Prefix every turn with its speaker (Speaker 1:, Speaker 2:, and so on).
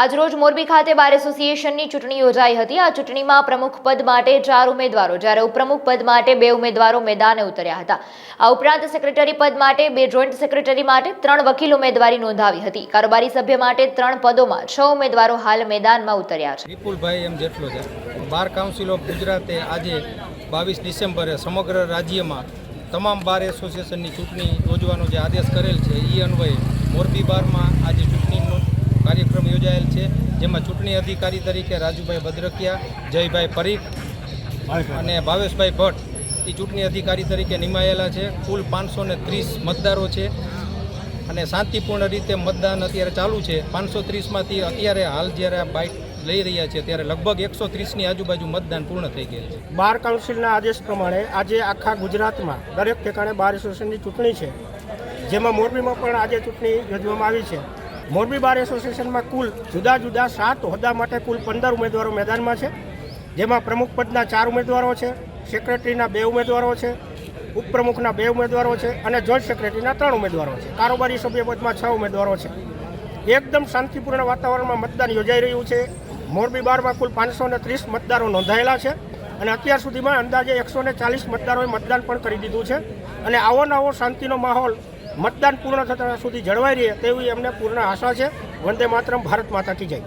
Speaker 1: આજરોજ મોરબી ખાતે બાર એસોસિએશનની ચૂંટણી યોજાઈ હતી। આ ચૂંટણીમાં પ્રમુખ પદ માટે 4 ઉમેદવારો જ્યારે ઉપપ્રમુખ પદ માટે 2 ઉમેદવારો મેદાને ઉતર્યા હતા। આ ઉપરાંત સેક્રેટરી પદ માટે 2, જોઈન્ટ સેક્રેટરી માટે 3 વકીલ ઉમેદવારી નોંધાવી હતી। કારોબારી સભ્ય માટે 3 પદોમાં 6 ઉમેદવારો હાલ મેદાનમાં ઉતર્યા છે।
Speaker 2: વિપુલભાઈ એમ જેટલો છે। બાર કાઉન્સિલ ઓફ ગુજરાતે આજે 22 ડિસેમ્બરે સમગ્ર રાજ્યમાં તમામ બાર એસોસિએશનની ચૂંટણી યોજવાનો જે આદેશ કરેલ છે એ અન્વયે મોરબી બારમાં આજે ચૂંટણીનો કાર્યક્રમ યોજાયેલ છે, જેમાં ચૂંટણી અધિકારી તરીકે રાજુભાઈ ભદ્રકિયા, જયભાઈ પરીખ અને ભાવેશભાઈ ભટ્ટ એ ચૂંટણી અધિકારી તરીકે નિમાયેલા છે। કુલ 530 મતદારો છે અને શાંતિપૂર્ણ રીતે મતદાન અત્યારે ચાલુ છે। 530માંથી અત્યારે હાલ જ્યારે આ બાઇટ લઈ રહ્યા છે ત્યારે લગભગ 130ની આજુબાજુ મતદાન પૂર્ણ થઈ ગયેલ છે।
Speaker 3: બાર કાઉન્સિલના આદેશ પ્રમાણે આજે આખા ગુજરાતમાં દરેક ઠેકાણે બાર એસોસિએશનની ચૂંટણી છે, જેમાં મોરબીમાં પણ આજે ચૂંટણી યોજવામાં આવી છે। મોરબી બાર એસોસિએશનમાં કુલ જુદા જુદા 7 હોદ્દા માટે કુલ 15 ઉમેદવારો મેદાનમાં છે, જેમાં પ્રમુખ પદના 4 ઉમેદવારો છે, સેક્રેટરીના 2 ઉમેદવારો છે, ઉપપ્રમુખના 2 ઉમેદવારો છે અને જોઈન્ટ સેક્રેટરીના 3 ઉમેદવારો છે। કારોબારી સભ્ય પદમાં 6 ઉમેદવારો છે। એકદમ શાંતિપૂર્ણ વાતાવરણમાં મતદાન યોજાઈ રહ્યું છે। મોરબી બારમાં કુલ 530 મતદારો નોંધાયેલા છે અને અત્યાર સુધીમાં અંદાજે 140 મતદારોએ મતદાન પણ કરી દીધું છે અને આવો નવો શાંતિનો માહોલ મતદાન પૂર્ણ થતા સુધી જળવાઈ રહે તેવી એમને પૂર્ણ આશા છે। વંદે માતરમ, ભારત માતા કી જય।